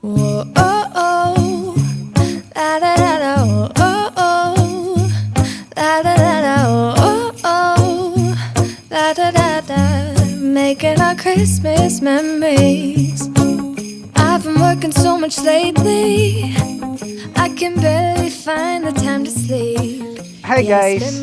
Whoa, oh, oh, la da da da, oh, oh, oh, la da da da, oh, oh, oh, la da da da, making our Christmas memories. I've been working so much lately, I can barely find the time to sleep. Hi guys,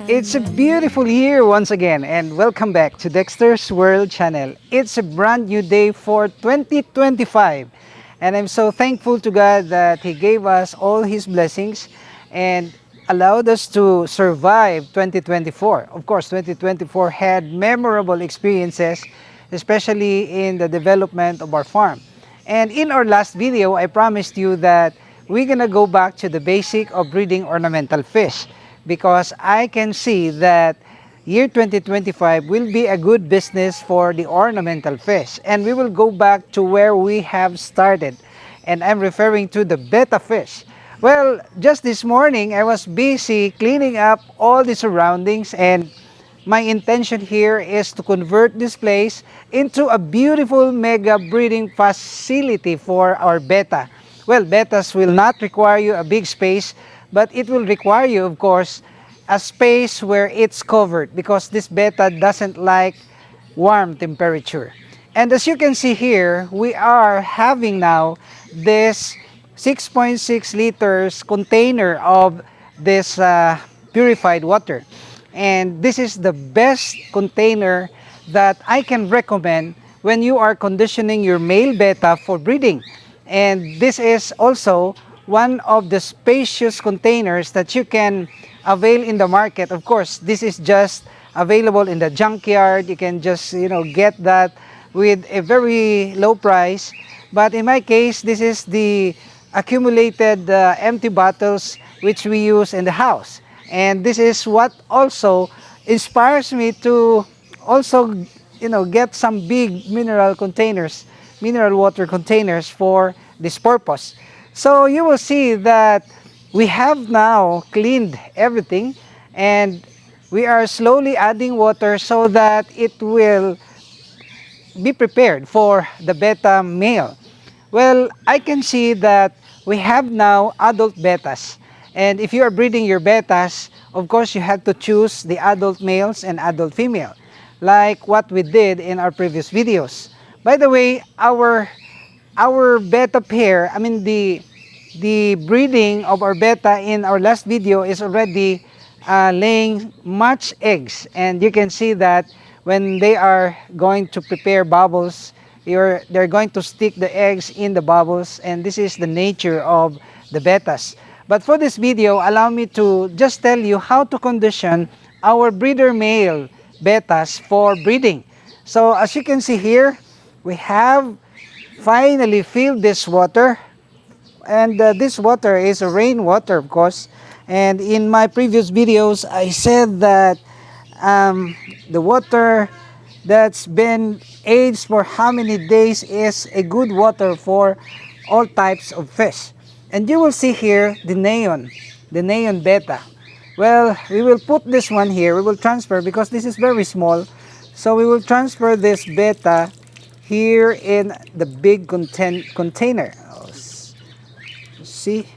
it's a beautiful year once again and welcome back to Dexter's World channel. It's a brand new day for 2025 and I'm so thankful to God that He gave us all His blessings and allowed us to survive 2024. Of course, 2024 had memorable experiences, especially in the development of our farm. And in our last video, I promised you that we're gonna go back to the basic of breeding ornamental fish because I can see that year 2025 will be a good business for the ornamental fish, and we will go back to where we have started, and I'm referring to the betta fish. Well, just this morning I was busy cleaning up all the surroundings, and my intention here is to convert this place into a beautiful mega breeding facility for our betta. Well, bettas will not require you a big space, but it will require you, of course, a space where it's covered because this betta doesn't like warm temperature. And as you can see here, we are having now this 6.6 liters container of this purified water. And this is the best container that I can recommend when you are conditioning your male betta for breeding. And this is also one of the spacious containers that you can avail in the market. Of course, this is just available in the junkyard. You can just, get that with a very low price. But in my case, this is the accumulated empty bottles which we use in the house. And this is what also inspires me to also, get some big mineral containers, mineral water containers for this purpose. So you will see that we have now cleaned everything and we are slowly adding water so that it will be prepared for the betta male. Well, I can see that we have now adult bettas. And if you are breeding your bettas, of course you have to choose the adult males and adult female, like what we did in our previous videos. By the way, our betta pair, the breeding of our betta in our last video is already laying much eggs, and you can see that when they are going to prepare bubbles, they're going to stick the eggs in the bubbles, and this is the nature of the bettas. But for this video, allow me to just tell you how to condition our breeder male bettas for breeding. So as you can see here, we have finally filled this water, and this water is a rainwater, of course. And in my previous videos, I said that the water that's been aged for how many days is a good water for all types of fish. And you will see here the neon betta. Well, we will put this one here. We will transfer because this is very small. So we will transfer this betta here in the big container. See?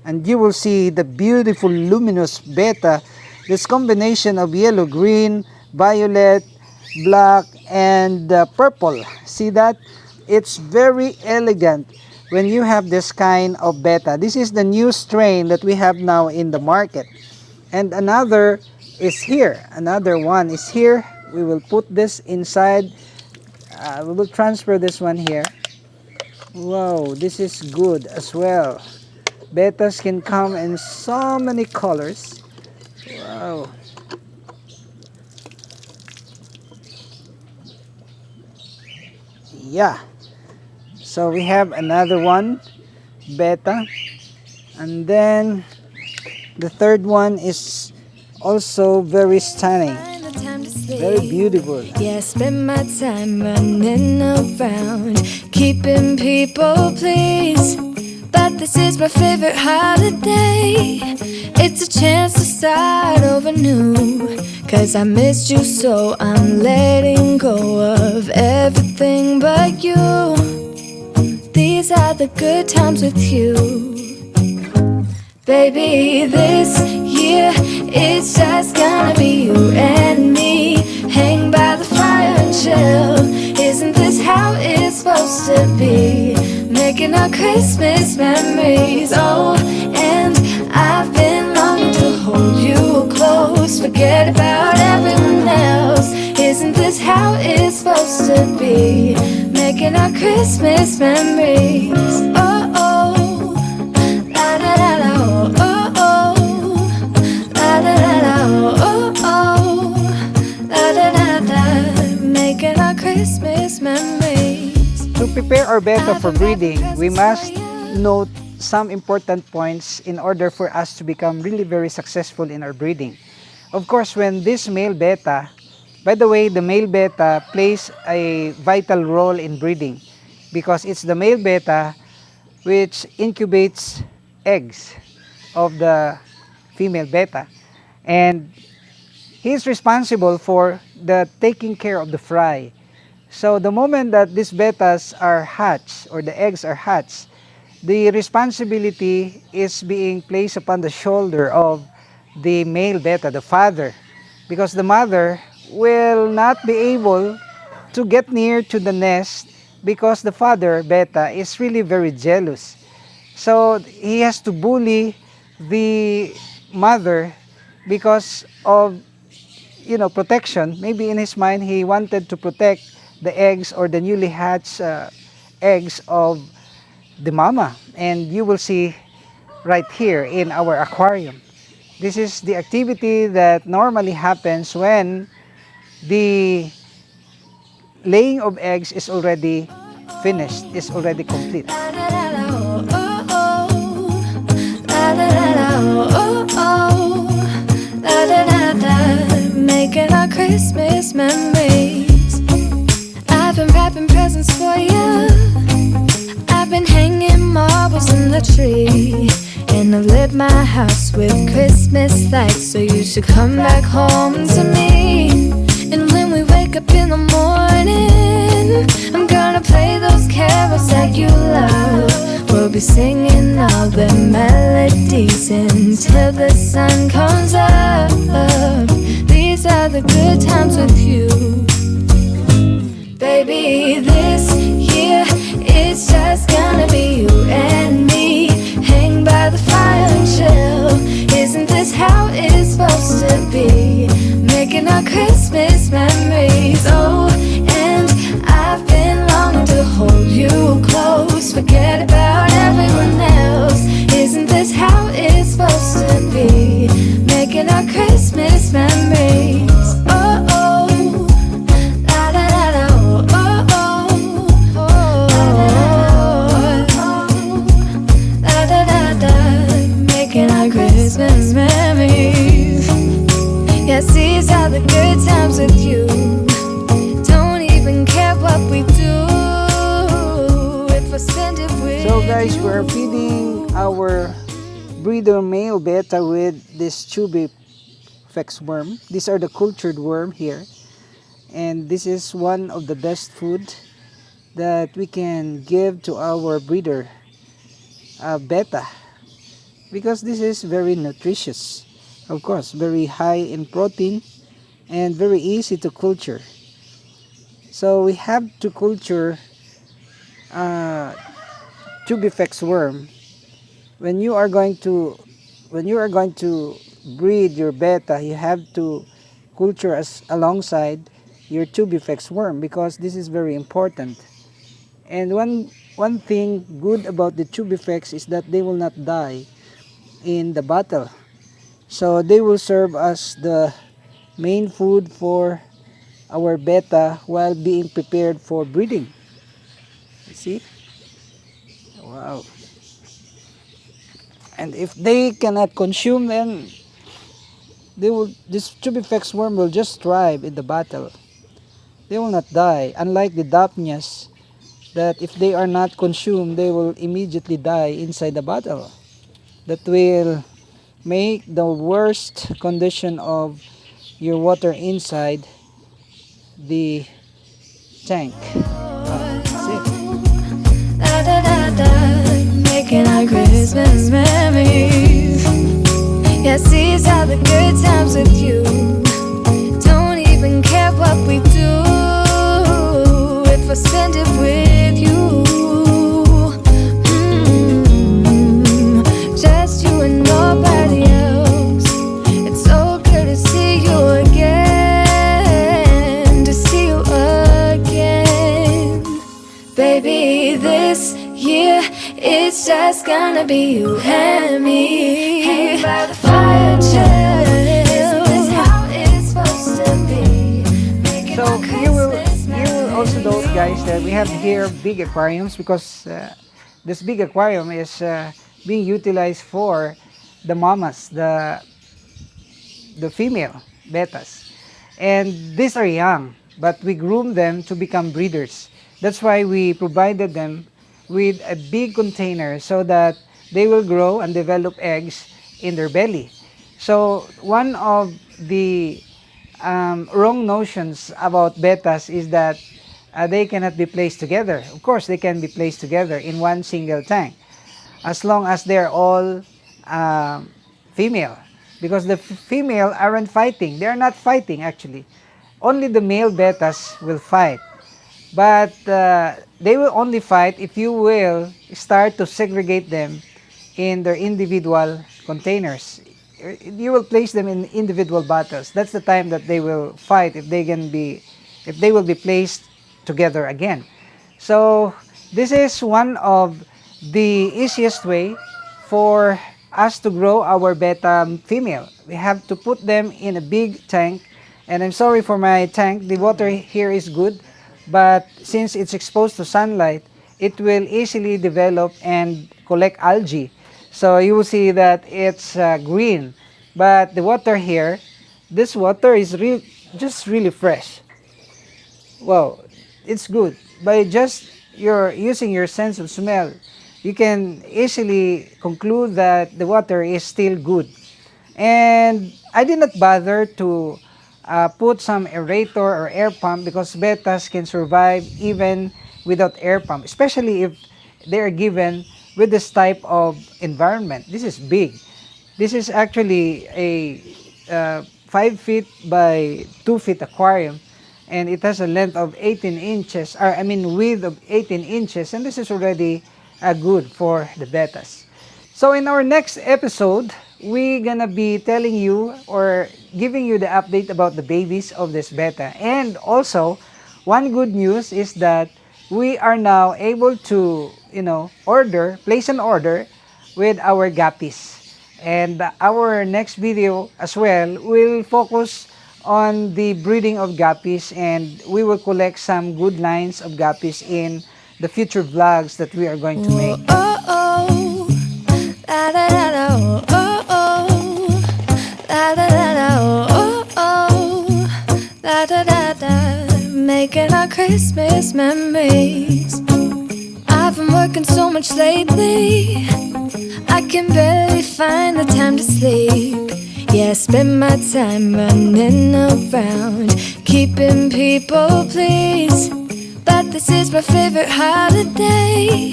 And you will see the beautiful luminous betta. This combination of yellow, green, violet, black, and purple. See that? It's very elegant when you have this kind of betta. This is the new strain that we have now in the market. And another is here. Another one is here. We will put this inside. We will transfer this one here. Wow, this is good as well. Bettas can come in so many colors. Wow. Yeah. So we have another one, betta. And then the third one is also very stunning. Very beautiful. Yeah, I spend my time running around, keeping people pleased. But this is my favorite holiday. It's a chance to start over new. Cause I missed you, so I'm letting go of everything but you. These are the good times with you. Baby, this year it's just gonna be you and me. Hang by the fire and chill. Isn't this how it's supposed to be? Making our Christmas memories. Oh, and I've been longing to hold you close. Forget about everyone else. Isn't this how it's supposed to be? Making our Christmas memories. Oh, oh, la da da da, oh, oh, la da da da, oh, oh, la da da da. Making our Christmas memories. To prepare our betta for breeding, we must note some important points in order for us to become really very successful in our breeding. Of course, when this male betta, by the way, the male betta plays a vital role in breeding because it's the male betta which incubates eggs of the female betta, and he is responsible for the taking care of the fry. So the moment that these bettas are hatched or the eggs are hatched, the responsibility is being placed upon the shoulder of the male betta, the father, because the mother will not be able to get near to the nest because the father betta is really very jealous. So he has to bully the mother because of, protection. Maybe in his mind he wanted to protect the eggs or the newly hatched eggs of the mama, and you will see right here in our aquarium. This is the activity that normally happens when the laying of eggs is already finished, is already complete. La da da da, oh, oh, la da da da, oh, oh, la da da da. Making our Christmas memories. I've been wrapping presents for you. I've been hanging marbles in the tree, and I've lit my house with Christmas lights. So you should come back home to me. And when we wake up in the morning, I'm gonna play those carols that you love. We'll be singing all the melodies until the sun comes up. These are the good times with you. Baby, this year it's just gonna be you and me. Hang by the fire and chill. Isn't this how it's supposed to be? Making our Christmas memories. Oh, and I've been longing to hold you close. Forget about everyone else. Isn't this how it's supposed to be? Making our Christmas memories. Oh, oh, la da da da, oh, oh, oh, la da da da. Making our Christmas memories. Yes, these are the good times with you. Don't even care what we do if I spend it with So guys, you. we're feeding our breeder male betta with this chubby fex worm. These are the cultured worm here, and this is one of the best food that we can give to our breeder betta, because this is very nutritious, of course, very high in protein and very easy to culture. So we have to culture tubifex worm when you are going to breed your betta. You have to culture as alongside your tubifex worm because this is very important. And one thing good about the tubifex is that they will not die in the battle. So they will serve as the main food for our betta while being prepared for breeding. You see? Wow. And if they cannot consume, then this tubifex worm will just thrive in the battle. They will not die, unlike the Daphnias, that if they are not consumed, they will immediately die inside the battle. That will make the worst condition of your water inside the tank. That's it. Da da da year, it's just gonna be you and me. Hang by the fire and chill. Isn't this how it's supposed to be? Making So our Christmas you will also note, memories. guys, that we have here big aquariums because this big aquarium is being utilized for the mamas, the female bettas. And these are young, but we groom them to become breeders. That's why we provided them with a big container so that they will grow and develop eggs in their belly. So one of the wrong notions about bettas is that they cannot be placed together. Of course, they can be placed together in one single tank as long as they're all female, because the female aren't fighting. They're not fighting actually. Only the male bettas will fight, but they will only fight if you will start to segregate them in their individual containers. You will place them in individual battles. That's the time that they will fight if they will be placed together again. So this is one of the easiest way for us to grow our beta female. We have to put them in a big tank, and I'm sorry for my tank, the water here is good, but since it's exposed to sunlight, it will easily develop and collect algae. So you will see that it's green, but the water here, this water is just really fresh. Wow, it's good. By just your using your sense of smell, you can easily conclude that the water is still good. And I did not bother to put some aerator or air pump because bettas can survive even without air pump, especially if they are given with this type of environment. This is big. This is actually a 5 feet by 2 feet aquarium, and it has a length of 18 inches, or I mean width of 18 inches, and this is already good for the bettas. So in our next episode, we're gonna be telling you or giving you the update about the babies of this betta. And also, one good news is that we are now able to, place an order with our guppies. And our next video as well will focus on the breeding of guppies, and we will collect some good lines of guppies in the future vlogs that we are going to make. Oh, oh, la da da da, oh, oh, la da da da, oh, oh, la da da da, making our Christmas memories. I've been working so much lately, I can barely find the time to sleep. Yeah, I spend my time running around, keeping people pleased. But this is my favorite holiday.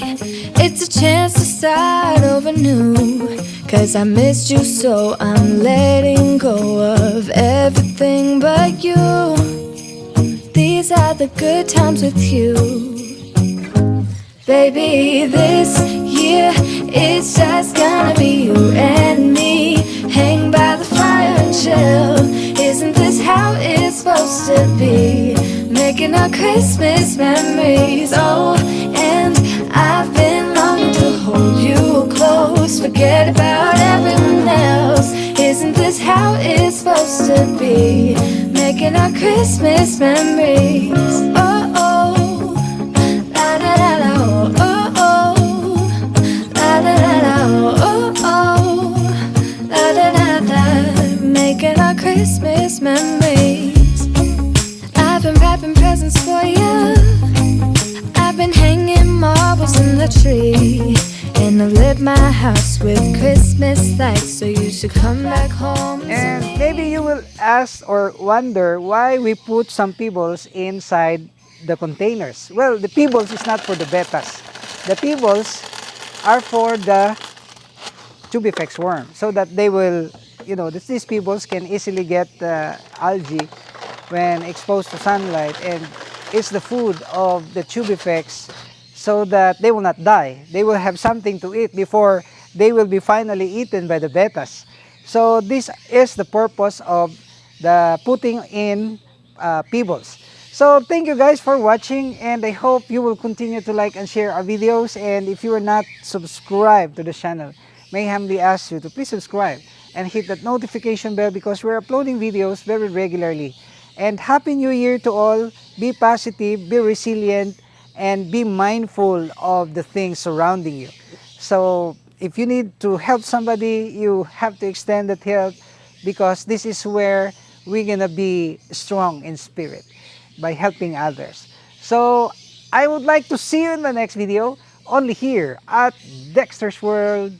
It's a chance to start over new. Cause I missed you, so I'm letting go of everything but you. These are the good times with you. Baby, this year it's just gonna be you and me. Hang by the fire and chill. Isn't this how it's supposed to be? Making our Christmas memories. Oh, and I've been longing to hold you close. Forget about everyone else. Isn't this how it's supposed to be? Making our Christmas memories. Oh, oh, la da da da, oh, oh, la da da da, oh, oh, la da da da, making our Christmas memories. I've been wrapping presents for you. I've been hanging marbles in the tree, and I've lit my house with Christmas lights, so you should come back home. And maybe you will ask or wonder why we put some pebbles inside the containers. Well, the pebbles is not for the bettas. The pebbles are for the tubifex worm, so that they will, these pebbles can easily get algae when exposed to sunlight, and it's the food of the tubifex so that they will not die. They will have something to eat before they will be finally eaten by the bettas. So this is the purpose of the putting in pebbles. So thank you guys for watching, and I hope you will continue to like and share our videos. And if you are not subscribed to the channel, may I humbly ask you to please subscribe and hit that notification bell because we're uploading videos very regularly. And Happy New Year to all. Be positive, be resilient, and be mindful of the things surrounding you. So if you need to help somebody, you have to extend that help, because this is where we're gonna be strong in spirit, by helping others. So I would like to see you in the next video, only here at Dexter's World.